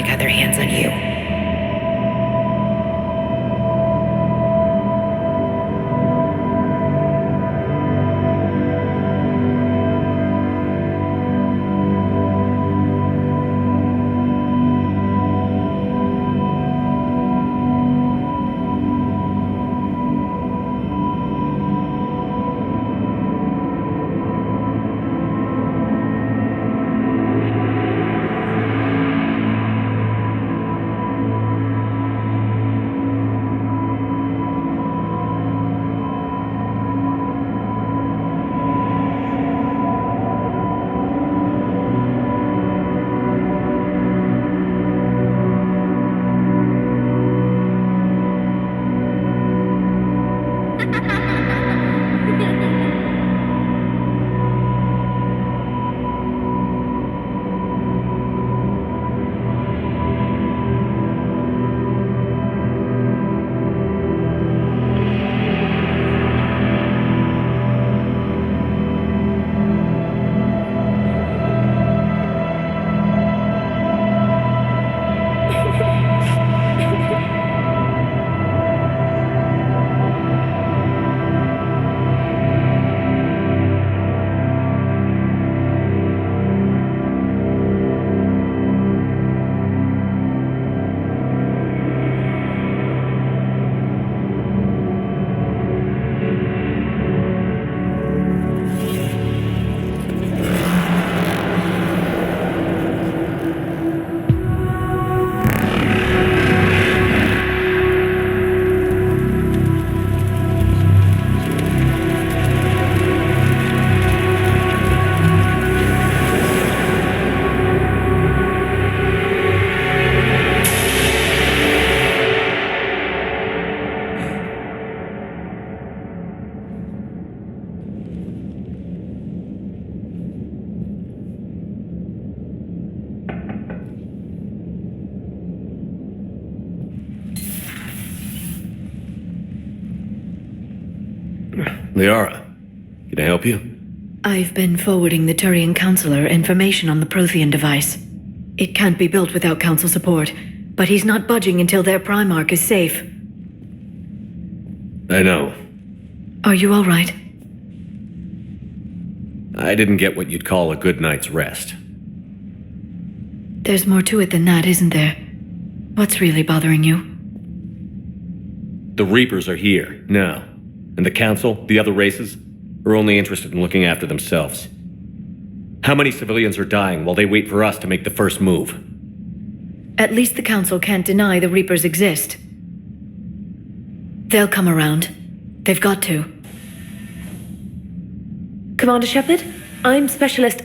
got their hands on you. Liara, can I help you? I've been forwarding the Turian Counselor information on the Prothean device. It can't be built without Council support, but he's not budging until their Primarch is safe. I know. Are you all right? I didn't get what you'd call a good night's rest. There's more to it than that, isn't there? What's really bothering you? The Reapers are here, now. And the Council, the other races, are only interested in looking after themselves. How many civilians are dying while they wait for us to make the first move? At least the Council can't deny the Reapers exist. They'll come around. They've got to. Commander Shepard, I'm Specialist...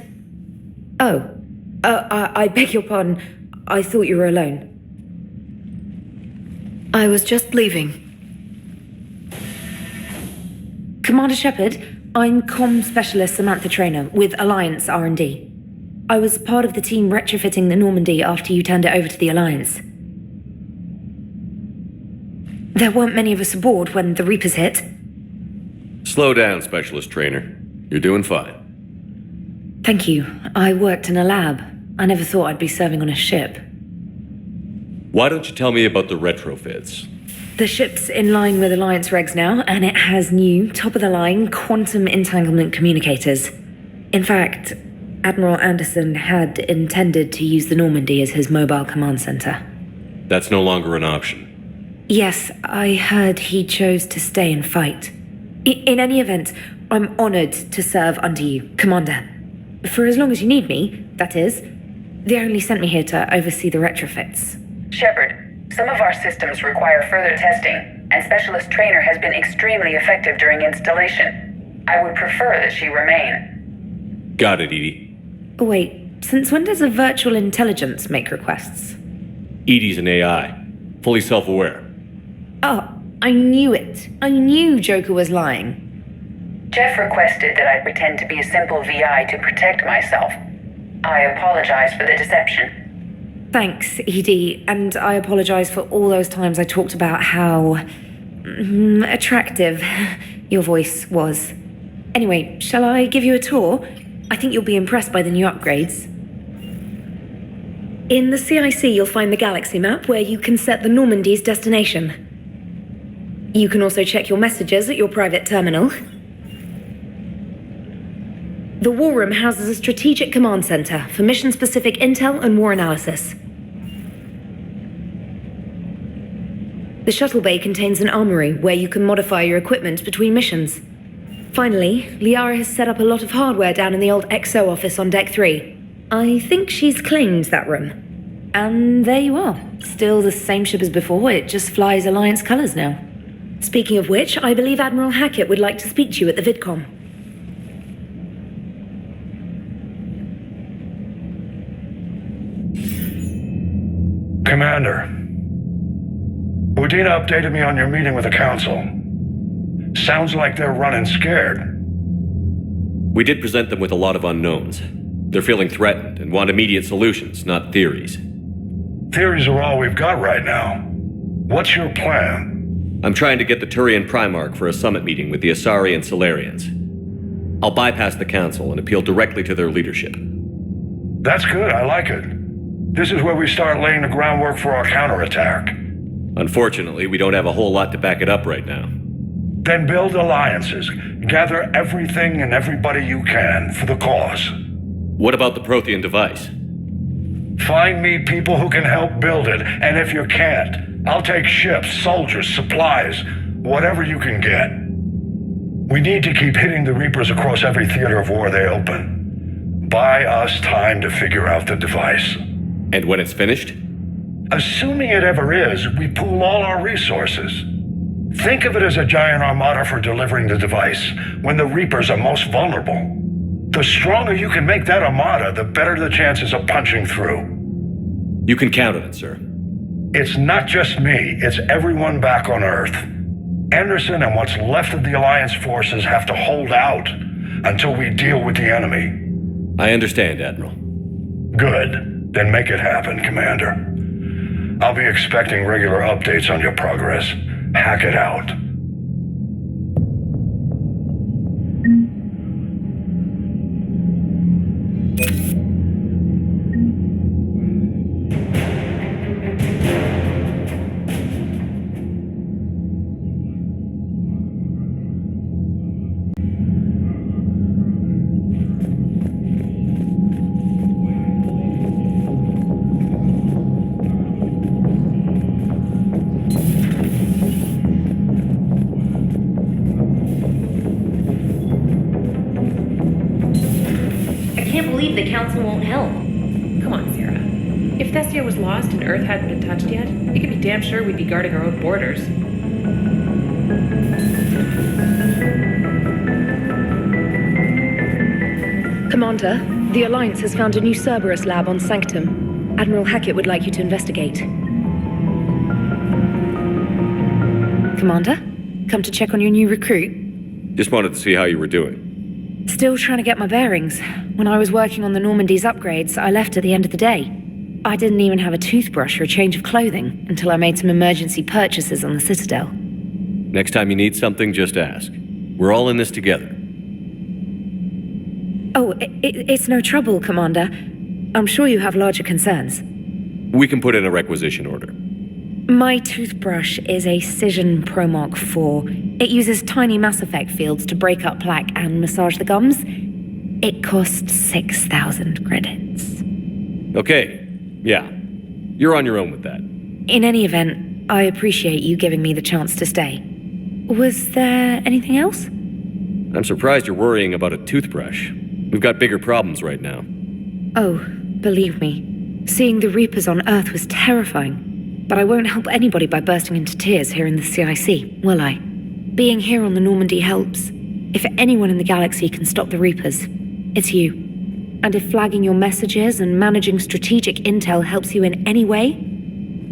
I beg your pardon. I thought you were alone. I was just leaving. Commander Shepard, I'm Comm Specialist Samantha Traynor with Alliance R&D. I was part of the team retrofitting the Normandy after you turned it over to the Alliance. There weren't many of us aboard when the Reapers hit. Slow down, Specialist Trainer. You're doing fine. Thank you. I worked in a lab. I never thought I'd be serving on a ship. Why don't you tell me about the retrofits? The ship's in line with Alliance regs now, and it has new, top-of-the-line quantum entanglement communicators. In fact, Admiral Anderson had intended to use the Normandy as his mobile command center. That's no longer an option. Yes, I heard he chose to stay and fight. In any event, I'm honored to serve under you, Commander. For as long as you need me, that is. They only sent me here to oversee the retrofits. Shepard, some of our systems require further testing, and Specialist Trainer has been extremely effective during installation. I would prefer that she remain. Got it, Edie. Wait, since when does a virtual intelligence make requests? Edie's an AI, fully self-aware. Oh, I knew it. I knew Joker was lying. Jeff requested that I pretend to be a simple VI to protect myself. I apologize for the deception. Thanks, Edie, and I apologize for all those times I talked about how... attractive your voice was. Anyway, shall I give you a tour? I think you'll be impressed by the new upgrades. In the CIC, you'll find the galaxy map where you can set the Normandy's destination. You can also check your messages at your private terminal. The War Room houses a strategic command center for mission-specific intel and war analysis. The shuttle bay contains an armory where you can modify your equipment between missions. Finally, Liara has set up a lot of hardware down in the old XO office on Deck 3. I think she's claimed that room. And there you are. Still the same ship as before, it just flies Alliance colors now. Speaking of which, I believe Admiral Hackett would like to speak to you at the VidCom. Commander, Udina updated me on your meeting with the Council. Sounds like they're running scared. We did present them with a lot of unknowns. They're feeling threatened and want immediate solutions, not theories. Theories are all we've got right now. What's your plan? I'm trying to get the Turian Primarch for a summit meeting with the Asari and Solarians. I'll bypass the Council and appeal directly to their leadership. That's good, I like it. This is where we start laying the groundwork for our counterattack. Unfortunately, we don't have a whole lot to back it up right now. Then build alliances. Gather everything and everybody you can for the cause. What about the Prothean device? Find me people who can help build it, and if you can't, I'll take ships, soldiers, supplies, whatever you can get. We need to keep hitting the Reapers across every theater of war they open. Buy us time to figure out the device. And when it's finished? Assuming it ever is, we pool all our resources. Think of it as a giant armada for delivering the device, when the Reapers are most vulnerable. The stronger you can make that armada, the better the chances of punching through. You can count on it, sir. It's not just me, it's everyone back on Earth. Anderson and what's left of the Alliance forces have to hold out until we deal with the enemy. I understand, Admiral. Good. Then make it happen, Commander. I'll be expecting regular updates on your progress. Hack it out. The Council won't help. Come on, Sarah. If Thessia was lost and Earth hadn't been touched yet, you can be damn sure we'd be guarding our own borders. Commander, the Alliance has found a new Cerberus lab on Sanctum. Admiral Hackett would like you to investigate. Commander, come to check on your new recruit. Just wanted to see how you were doing. Still trying to get my bearings. When I was working on the Normandy's upgrades, I left at the end of the day. I didn't even have a toothbrush or a change of clothing until I made some emergency purchases on the Citadel. Next time you need something, just ask. We're all in this together. Oh, it's no trouble, Commander. I'm sure you have larger concerns. We can put in a requisition order. My toothbrush is a Cision Pro Mark 4. It uses tiny Mass Effect fields to break up plaque and massage the gums. It costs 6,000 credits. Okay, yeah. You're on your own with that. In any event, I appreciate you giving me the chance to stay. Was there anything else? I'm surprised you're worrying about a toothbrush. We've got bigger problems right now. Oh, believe me. Seeing the Reapers on Earth was terrifying. But I won't help anybody by bursting into tears here in the CIC, will I? Being here on the Normandy helps. If anyone in the galaxy can stop the Reapers, it's you. And if flagging your messages and managing strategic intel helps you in any way,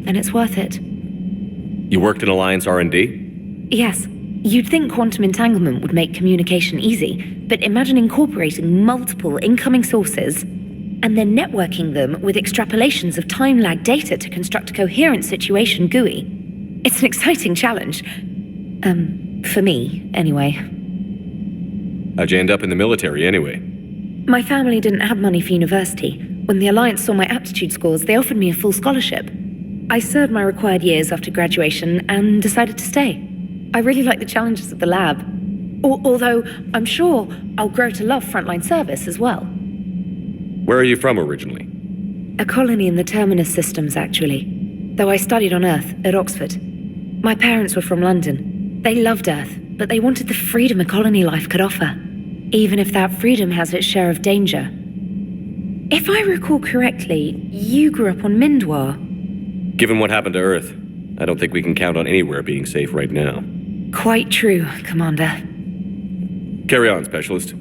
then it's worth it. You worked in Alliance R&D? Yes. You'd think quantum entanglement would make communication easy, but imagine incorporating multiple incoming sources and then networking them with extrapolations of time-lag data to construct a coherent situation GUI. It's an exciting challenge. For me, anyway. How'd you end up in the military, anyway? My family didn't have money for university. When the Alliance saw my aptitude scores, they offered me a full scholarship. I served my required years after graduation and decided to stay. I really like the challenges of the lab. Although, I'm sure I'll grow to love frontline service as well. Where are you from originally? A colony in the Terminus systems, actually. Though I studied on Earth, at Oxford. My parents were from London. They loved Earth, but they wanted the freedom a colony life could offer. Even if that freedom has its share of danger. If I recall correctly, you grew up on Mindwar. Given what happened to Earth, I don't think we can count on anywhere being safe right now. Quite true, Commander. Carry on, Specialist.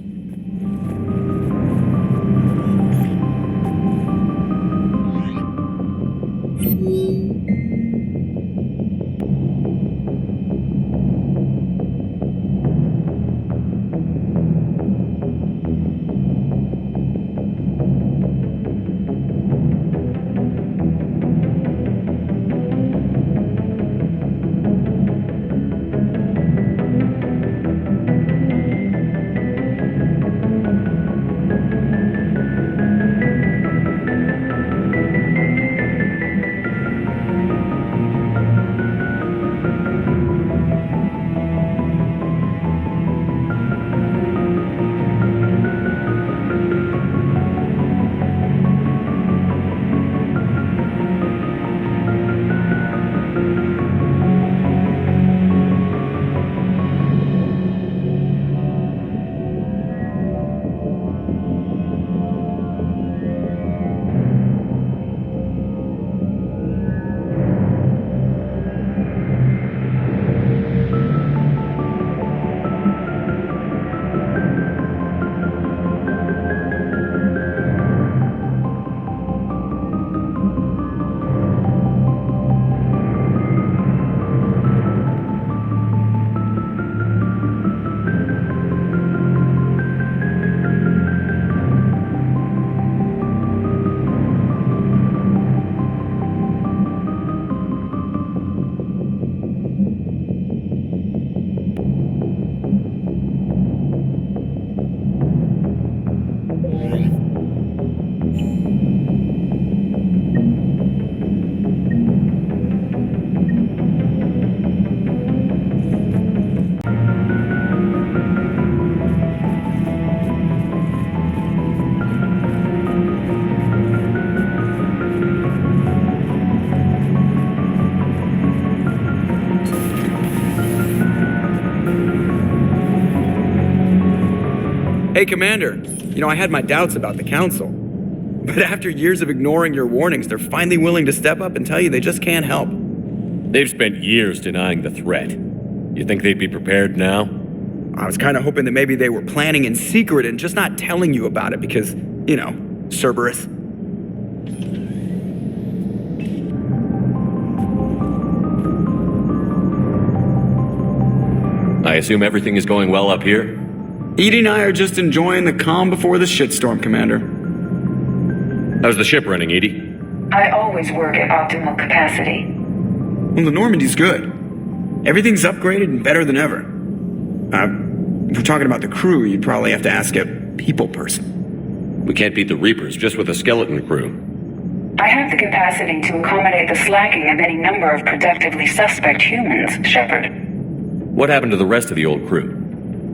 Hey, Commander. I had my doubts about the Council. But after years of ignoring your warnings, they're finally willing to step up and tell you they just can't help. They've spent years denying the threat. You think they'd be prepared now? I was kind of hoping that maybe they were planning in secret and just not telling you about it because, Cerberus. I assume everything is going well up here? Edie and I are just enjoying the calm before the shitstorm, Commander. How's the ship running, Edie? I always work at optimal capacity. Well, the Normandy's good. Everything's upgraded and better than ever. If we're talking about the crew, you'd probably have to ask a people person. We can't beat the Reapers just with a skeleton crew. I have the capacity to accommodate the slacking of any number of productively suspect humans, Shepard. What happened to the rest of the old crew?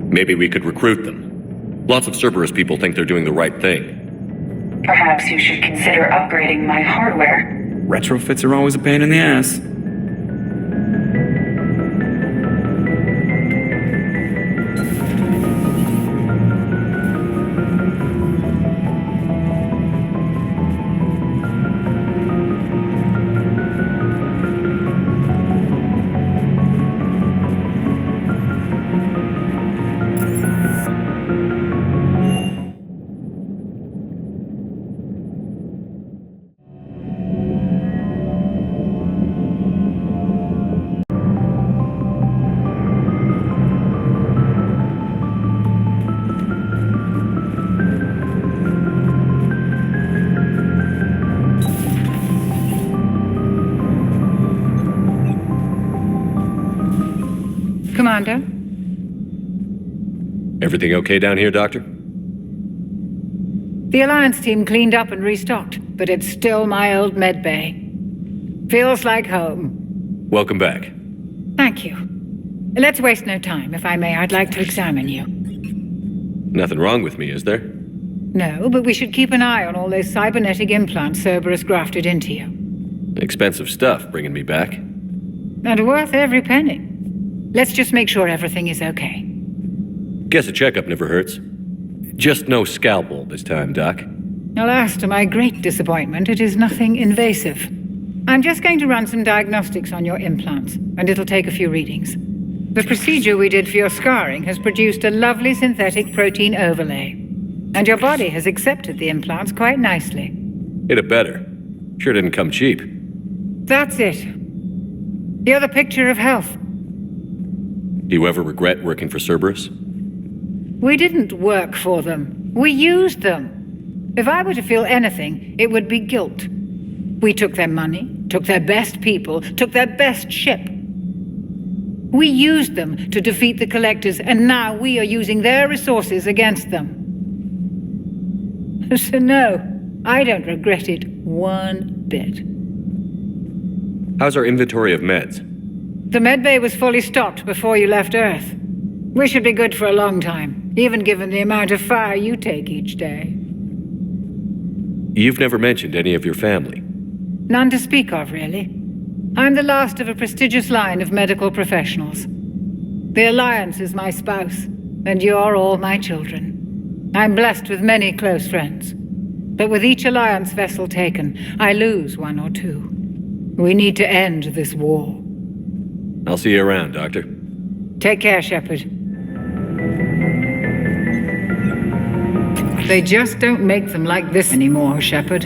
Maybe we could recruit them. Lots of Cerberus people think they're doing the right thing. Perhaps you should consider upgrading my hardware. Retrofits are always a pain in the ass. Commander? Everything okay down here, Doctor? The Alliance team cleaned up and restocked, but it's still my old medbay. Feels like home. Welcome back. Thank you. Let's waste no time. If I may, I'd like to examine you. Nothing wrong with me, is there? No, but we should keep an eye on all those cybernetic implants Cerberus grafted into you. Expensive stuff bringing me back. And worth every penny. Let's just make sure everything is okay. Guess a checkup never hurts. Just no scalpel this time, Doc. Alas, to my great disappointment, it is nothing invasive. I'm just going to run some diagnostics on your implants, and it'll take a few readings. The procedure we did for your scarring has produced a lovely synthetic protein overlay. And your body has accepted the implants quite nicely. Hit it better. Sure didn't come cheap. That's it. You're the picture of health. Do you ever regret working for Cerberus? We didn't work for them. We used them. If I were to feel anything, it would be guilt. We took their money, took their best people, took their best ship. We used them to defeat the Collectors, and now we are using their resources against them. So no, I don't regret it one bit. How's our inventory of meds? The medbay was fully stocked before you left Earth. We should be good for a long time, even given the amount of fire you take each day. You've never mentioned any of your family. None to speak of, really. I'm the last of a prestigious line of medical professionals. The Alliance is my spouse, and you're all my children. I'm blessed with many close friends. But with each Alliance vessel taken, I lose one or two. We need to end this war. I'll see you around, Doctor. Take care, Shepard. They just don't make them like this anymore, Shepard.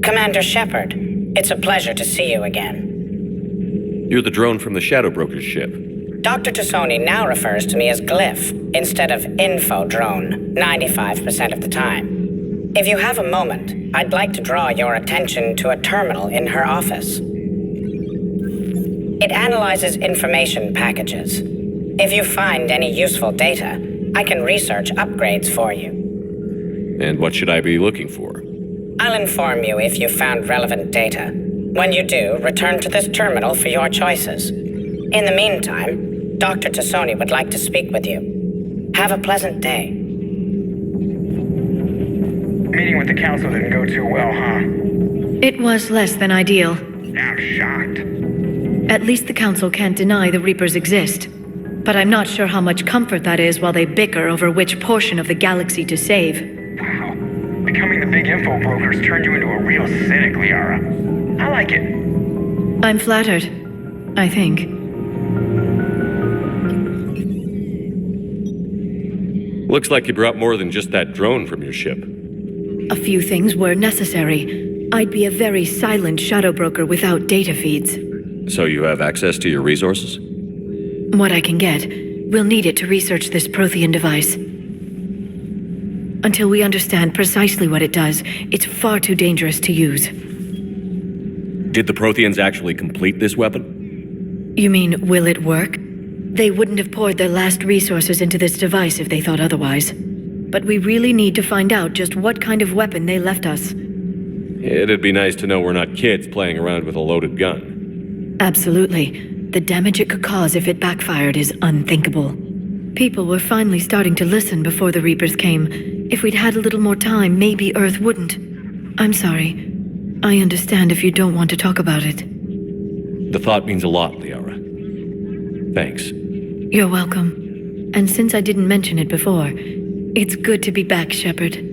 Commander Shepard, it's a pleasure to see you again. You're the drone from the Shadow Broker's ship. Dr. Tassoni now refers to me as Glyph instead of Info Drone 95% of the time. If you have a moment, I'd like to draw your attention to a terminal in her office. It analyzes information packages. If you find any useful data, I can research upgrades for you. And what should I be looking for? I'll inform you if you found relevant data. When you do, return to this terminal for your choices. In the meantime, Dr. Tassoni would like to speak with you. Have a pleasant day. Meeting with the council didn't go too well, huh? It was less than ideal. I'm shocked. At least the Council can't deny the Reapers exist. But I'm not sure how much comfort that is while they bicker over which portion of the galaxy to save. Wow. Becoming the big info brokers turned you into a real cynic, Liara. I like it. I'm flattered, I think. Looks like you brought more than just that drone from your ship. A few things were necessary. I'd be a very silent shadow broker without data feeds. So you have access to your resources? What I can get. We'll need it to research this Prothean device. Until we understand precisely what it does, it's far too dangerous to use. Did the Protheans actually complete this weapon? You mean, will it work? They wouldn't have poured their last resources into this device if they thought otherwise. But we really need to find out just what kind of weapon they left us. It'd be nice to know we're not kids playing around with a loaded gun. Absolutely. The damage it could cause if it backfired is unthinkable. People were finally starting to listen before the Reapers came. If we'd had a little more time, maybe Earth wouldn't. I'm sorry. I understand if you don't want to talk about it. The thought means a lot, Liara. Thanks. You're welcome. And since I didn't mention it before, it's good to be back, Shepard.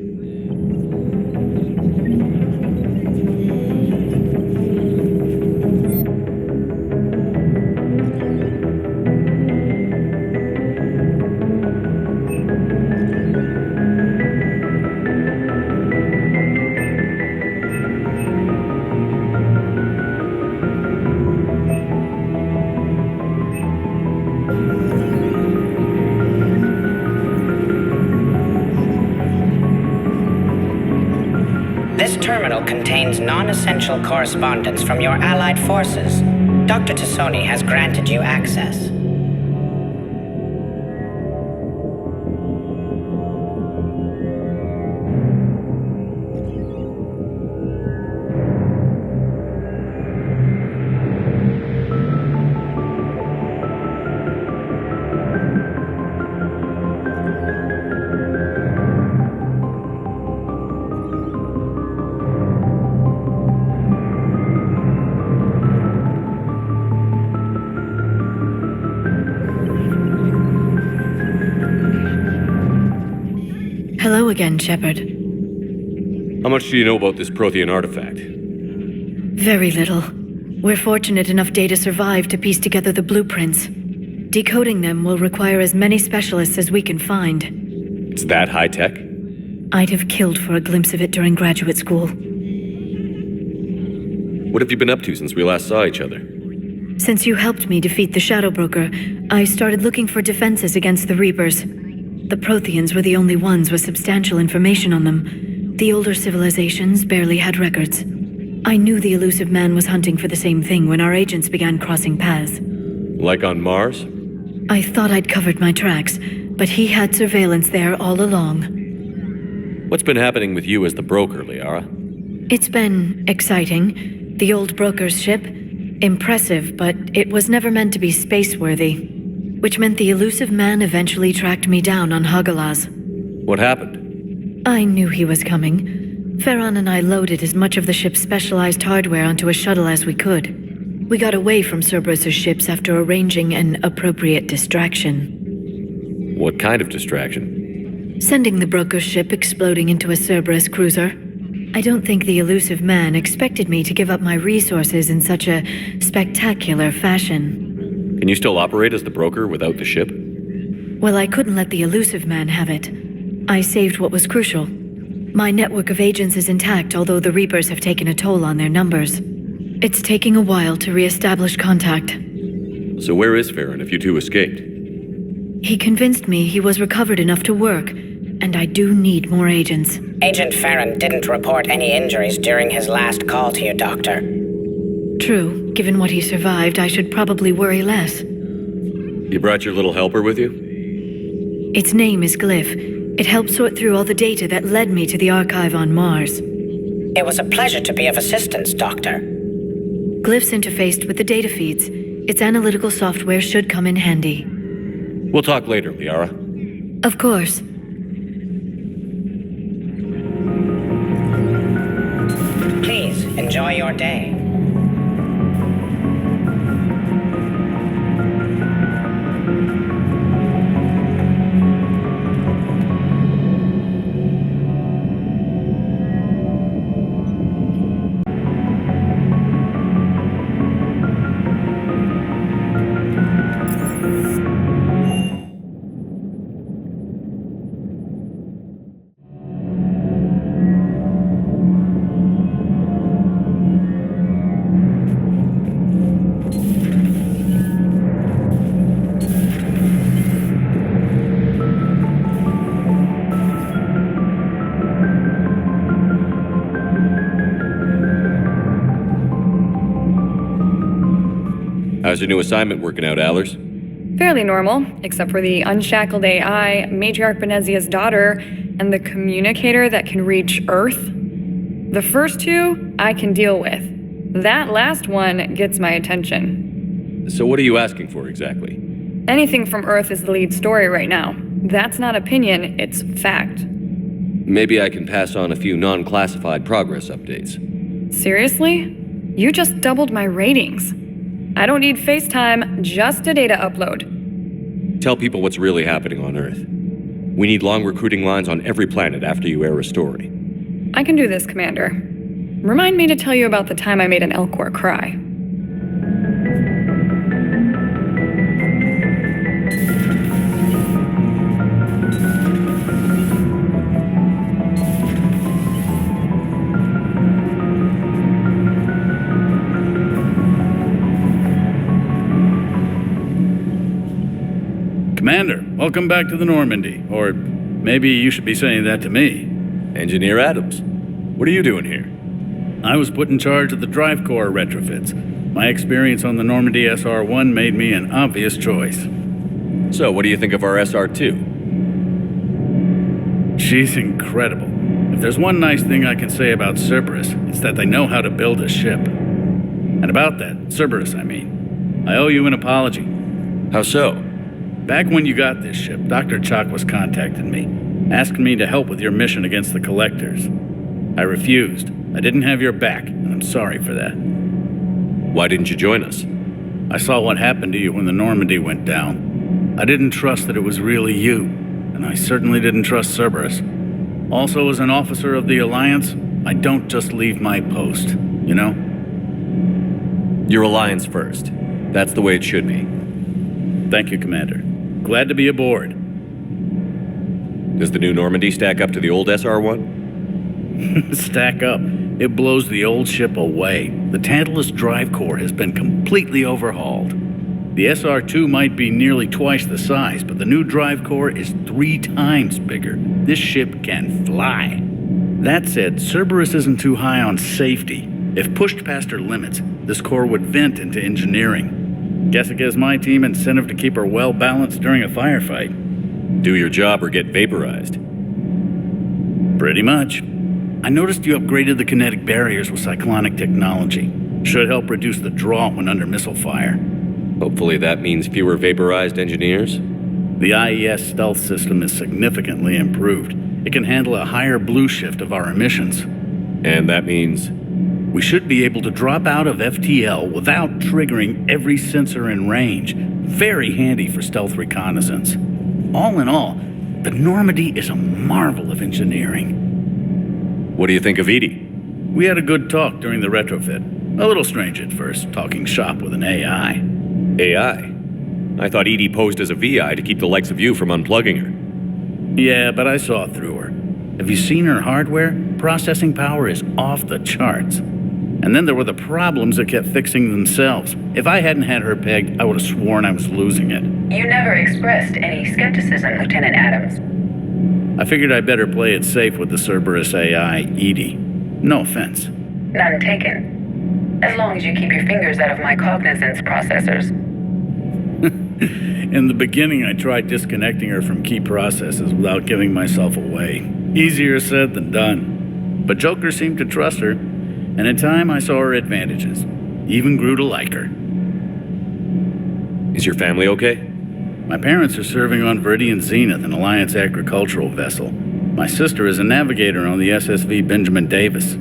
terminal contains non-essential correspondence from your allied forces. Dr. Tassoni has granted you access. Hello again, Shepard. How much do you know about this Prothean artifact? Very little. We're fortunate enough Data survived to piece together the blueprints. Decoding them will require as many specialists as we can find. It's that high-tech? I'd have killed for a glimpse of it during graduate school. What have you been up to since we last saw each other? Since you helped me defeat the Shadow Broker, I started looking for defenses against the Reapers. The Protheans were the only ones with substantial information on them. The older civilizations barely had records. I knew the elusive man was hunting for the same thing when our agents began crossing paths. Like on Mars? I thought I'd covered my tracks, but he had surveillance there all along. What's been happening with you as the broker, Liara? It's been exciting. The old broker's ship, impressive, but it was never meant to be space-worthy. Which meant the elusive man eventually tracked me down on Hagalaz. What happened? I knew he was coming. Farron and I loaded as much of the ship's specialized hardware onto a shuttle as we could. We got away from Cerberus's ships after arranging an appropriate distraction. What kind of distraction? Sending the broker's ship exploding into a Cerberus cruiser. I don't think the elusive man expected me to give up my resources in such a spectacular fashion. Can you still operate as the broker without the ship? Well, I couldn't let the elusive man have it. I saved what was crucial. My network of agents is intact, although the Reapers have taken a toll on their numbers. It's taking a while to re-establish contact. So where is Farron if you two escaped? He convinced me he was recovered enough to work, and I do need more agents. Agent Farron didn't report any injuries during his last call to you, Doctor. True. Given what he survived, I should probably worry less. You brought your little helper with you? Its name is Glyph. It helped sort through all the data that led me to the archive on Mars. It was a pleasure to be of assistance, Doctor. Glyph's interfaced with the data feeds. Its analytical software should come in handy. We'll talk later, Liara. Of course. Please, enjoy your day. How's your new assignment working out, Allers? Fairly normal, except for the unshackled AI, Matriarch Benezia's daughter, and the communicator that can reach Earth. The first two, I can deal with. That last one gets my attention. So what are you asking for exactly? Anything from Earth is the lead story right now. That's not opinion, it's fact. Maybe I can pass on a few non-classified progress updates. Seriously? You just doubled my ratings. I don't need FaceTime, just a data upload. Tell people what's really happening on Earth. We need long recruiting lines on every planet after you air a story. I can do this, Commander. Remind me to tell you about the time I made an Elcor cry. Commander, welcome back to the Normandy. Or maybe you should be saying that to me. Engineer Adams, what are you doing here? I was put in charge of the drive core retrofits. My experience on the Normandy SR-1 made me an obvious choice. So, what do you think of our SR-2? She's incredible. If there's one nice thing I can say about Cerberus, it's that they know how to build a ship. And about that, Cerberus, I mean, I owe you an apology. How so? Back when you got this ship, Dr. Chakwas contacted me, asking me to help with your mission against the Collectors. I refused. I didn't have your back, and I'm sorry for that. Why didn't you join us? I saw what happened to you when the Normandy went down. I didn't trust that it was really you, and I certainly didn't trust Cerberus. Also, as an officer of the Alliance, I don't just leave my post, you know? Your Alliance first. That's the way it should be. Thank you, Commander. Glad to be aboard. Does the new Normandy stack up to the old SR-1? Stack up. It blows the old ship away. The Tantalus drive core has been completely overhauled. The SR-2 might be nearly twice the size, but the new drive core is 3 times bigger. This ship can fly. That said, Cerberus isn't too high on safety. If pushed past her limits, this core would vent into engineering. Guess it gives my team incentive to keep her well balanced during a firefight. Do your job or get vaporized. Pretty much. I noticed you upgraded the kinetic barriers with cyclonic technology. Should help reduce the draw when under missile fire. Hopefully that means fewer vaporized engineers? The IES stealth system is significantly improved. It can handle a higher blue shift of our emissions. And that means? We should be able to drop out of FTL without triggering every sensor in range. Very handy for stealth reconnaissance. All in all, the Normandy is a marvel of engineering. What do you think of Edie? We had a good talk during the retrofit. A little strange at first, talking shop with an AI. AI? I thought Edie posed as a VI to keep the likes of you from unplugging her. Yeah, but I saw through her. Have you seen her hardware? Processing power is off the charts. And then there were the problems that kept fixing themselves. If I hadn't had her pegged, I would have sworn I was losing it. You never expressed any skepticism, Lieutenant Adams. I figured I'd better play it safe with the Cerberus AI, Edie. No offense. None taken. As long as you keep your fingers out of my cognizance processors. In the beginning, I tried disconnecting her from key processes without giving myself away. Easier said than done. But Joker seemed to trust her, and in time I saw her advantages. Even grew to like her. Is your family okay? My parents are serving on Viridian Zenith, an Alliance agricultural vessel. My sister is a navigator on the SSV Benjamin Davis.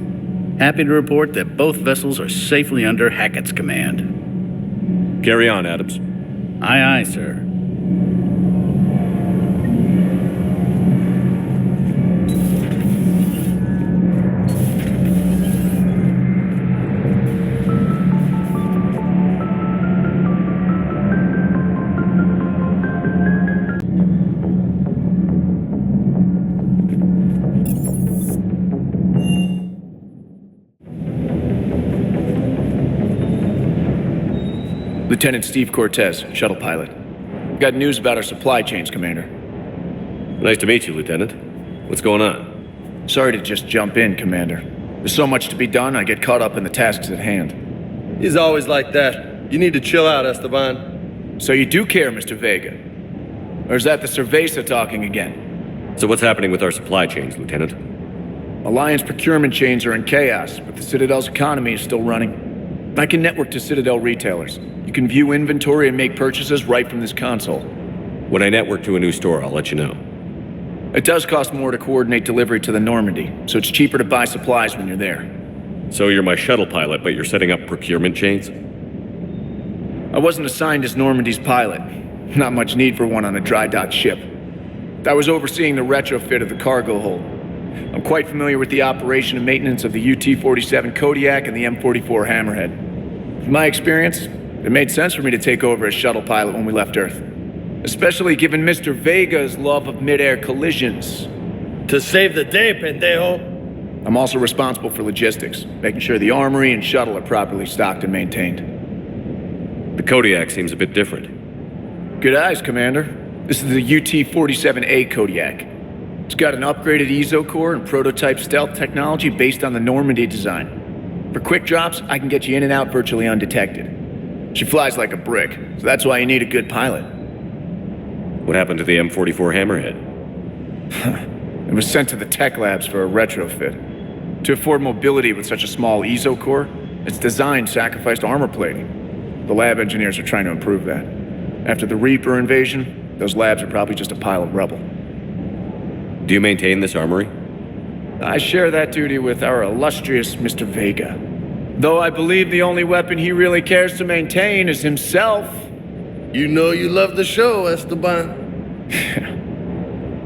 Happy to report that both vessels are safely under Hackett's command. Carry on, Adams. Aye, aye, sir. Lieutenant Steve Cortez, shuttle pilot. Got news about our supply chains, Commander. Nice to meet you, Lieutenant. What's going on? Sorry to just jump in, Commander. There's so much to be done, I get caught up in the tasks at hand. He's always like that. You need to chill out, Esteban. So you do care, Mr. Vega? Or is that the Cerveza talking again? So what's happening with our supply chains, Lieutenant? Alliance procurement chains are in chaos, but the Citadel's economy is still running. I can network to Citadel retailers. You can view inventory and make purchases right from this console. When I network to a new store, I'll let you know. It does cost more to coordinate delivery to the Normandy, so it's cheaper to buy supplies when you're there. So you're my shuttle pilot, but you're setting up procurement chains? I wasn't assigned as Normandy's pilot. Not much need for one on a dry dock ship. I was overseeing the retrofit of the cargo hold. I'm quite familiar with the operation and maintenance of the UT-47 Kodiak and the M44 Hammerhead. In my experience, it made sense for me to take over as shuttle pilot when we left Earth. Especially given Mr. Vega's love of mid-air collisions. To save the day, pendejo. I'm also responsible for logistics, making sure the armory and shuttle are properly stocked and maintained. The Kodiak seems a bit different. Good eyes, Commander. This is the UT-47A Kodiak. It's got an upgraded EZO core and prototype stealth technology based on the Normandy design. For quick drops, I can get you in and out virtually undetected. She flies like a brick, so that's why you need a good pilot. What happened to the M44 Hammerhead? It was sent to the tech labs for a retrofit. To afford mobility with such a small ESO core, its design sacrificed armor plating. The lab engineers are trying to improve that. After the Reaper invasion, those labs are probably just a pile of rubble. Do you maintain this armory? I share that duty with our illustrious Mr. Vega. Though I believe the only weapon he really cares to maintain is himself. You know you love the show, Esteban.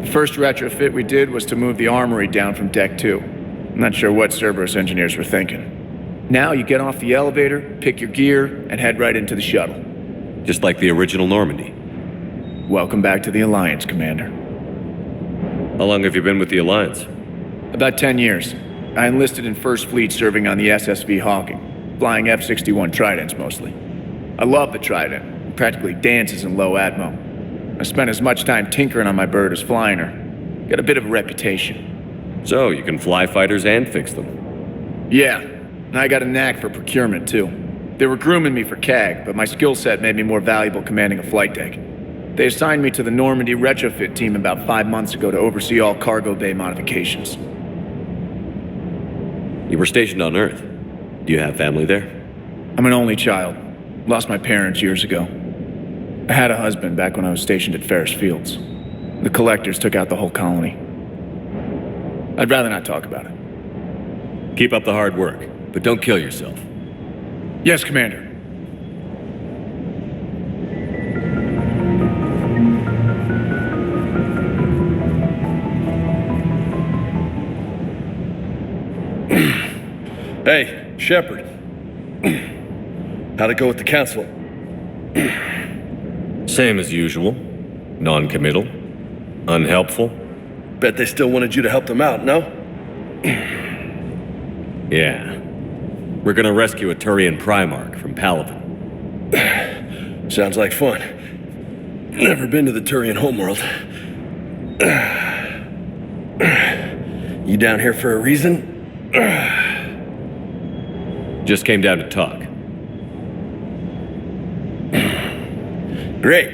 The first retrofit we did was to move the armory down from Deck 2. I'm not sure what Cerberus engineers were thinking. Now you get off the elevator, pick your gear, and head right into the shuttle. Just like the original Normandy. Welcome back to the Alliance, Commander. How long have you been with the Alliance? About 10 years. I enlisted in First Fleet serving on the SSV Hawking, flying F-61 Tridents mostly. I love the Trident. It practically dances in low atmo. I spent as much time tinkering on my bird as flying her. Got a bit of a reputation. So, you can fly fighters and fix them? Yeah, and I got a knack for procurement too. They were grooming me for CAG, but my skill set made me more valuable commanding a flight deck. They assigned me to the Normandy retrofit team about 5 months ago to oversee all cargo bay modifications. You were stationed on Earth. Do you have family there? I'm an only child. Lost my parents years ago. I had a husband back when I was stationed at Ferris Fields. The collectors took out the whole colony. I'd rather not talk about it. Keep up the hard work, but don't kill yourself. Yes, Commander. Hey, Shepard. How'd it go with the council? Same as usual. Non-committal. Unhelpful. Bet they still wanted you to help them out, no? Yeah. We're gonna rescue a Turian Primarch from Palaven. Sounds like fun. Never been to the Turian homeworld. You down here for a reason? Just came down to talk. Great.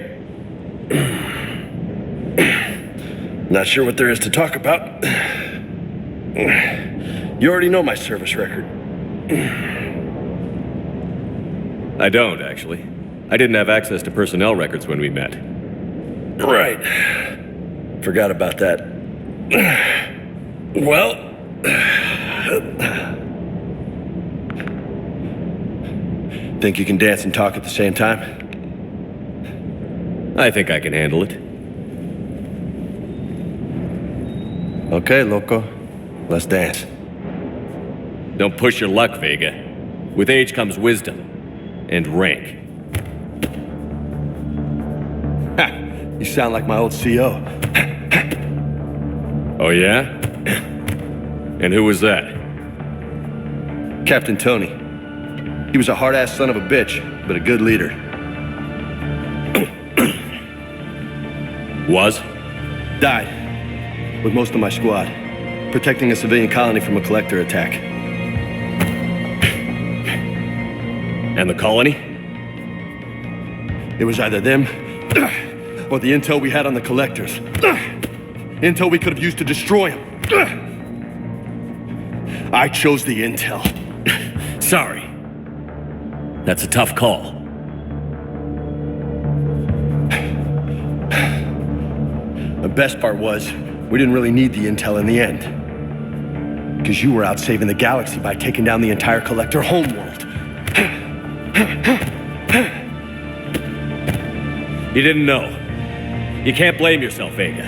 Not sure what there is to talk about. You already know my service record. I don't, actually. I didn't have access to personnel records when we met. Right. Forgot about that. Well... Think you can dance and talk at the same time? I think I can handle it. Okay, loco. Let's dance. Don't push your luck, Vega. With age comes wisdom. And rank. Ha! You sound like my old CO. Oh yeah? And who was that? Captain Tony. He was a hard-ass son of a bitch, but a good leader. Was? Died. With most of my squad. Protecting a civilian colony from a collector attack. And the colony? It was either them, or the intel we had on the collectors. Intel we could have used to destroy them. I chose the intel. Sorry. That's a tough call. The best part was, we didn't really need the intel in the end. Because you were out saving the galaxy by taking down the entire collector homeworld. You didn't know. You can't blame yourself, Vega.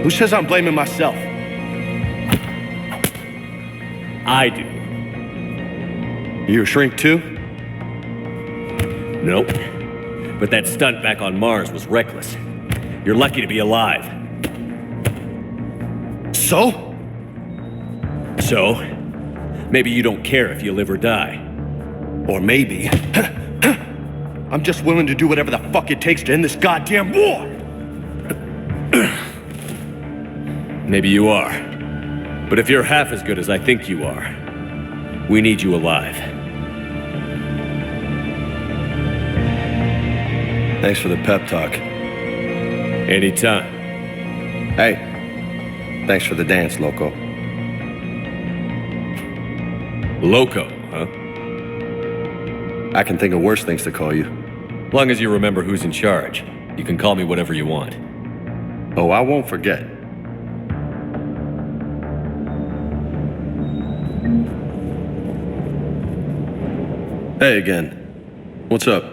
Who says I'm blaming myself? I do. You a shrink too? Nope. But that stunt back on Mars was reckless. You're lucky to be alive. So? So? Maybe you don't care if you live or die. Or maybe... I'm just willing to do whatever the fuck it takes to end this goddamn war! Maybe you are. But if you're half as good as I think you are, We need you alive. Thanks for the pep talk. Anytime. Hey, thanks for the dance, Loco. Loco, huh? I can think of worse things to call you. Long as you remember who's in charge, you can call me whatever you want. Oh, I won't forget. Hey again. What's up?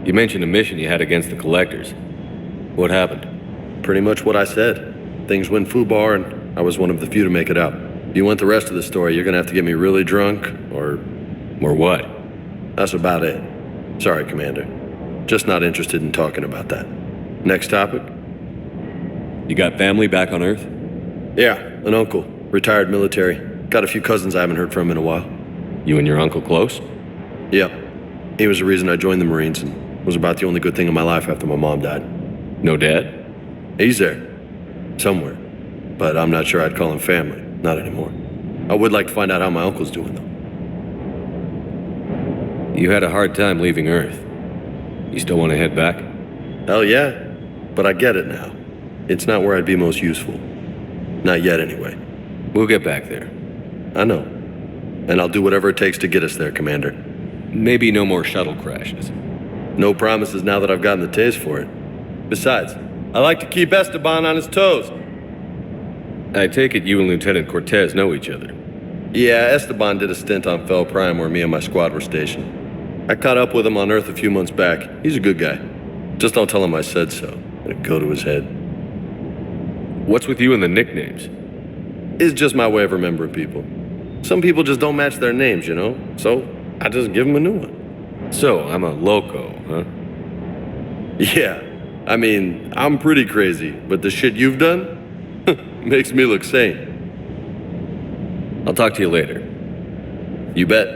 You mentioned a mission you had against the Collectors. What happened? Pretty much what I said. Things went foobar, and I was one of the few to make it out. If you want the rest of the story, you're gonna have to get me really drunk, or... Or what? That's about it. Sorry, Commander. Just not interested in talking about that. Next topic? You got family back on Earth? Yeah, an uncle. Retired military. Got a few cousins I haven't heard from in a while. You and your uncle close? Yep. He was the reason I joined the Marines and was about the only good thing in my life after my mom died. No dad? He's there. Somewhere. But I'm not sure I'd call him family. Not anymore. I would like to find out how my uncle's doing, though. You had a hard time leaving Earth. You still want to head back? Hell yeah. But I get it now. It's not where I'd be most useful. Not yet, anyway. We'll get back there. I know. And I'll do whatever it takes to get us there, Commander. Maybe no more shuttle crashes. No promises now that I've gotten the taste for it. Besides, I like to keep Esteban on his toes. I take it you and Lieutenant Cortez know each other. Yeah, Esteban did a stint on Fel Prime where me and my squad were stationed. I caught up with him on Earth a few months back. He's a good guy. Just don't tell him I said so. It'd go to his head. What's with you and the nicknames? It's just my way of remembering people. Some people just don't match their names, you know? So, I just give them a new one. So, I'm a loco, huh? Yeah. I mean, I'm pretty crazy, but the shit you've done makes me look sane. I'll talk to you later. You bet.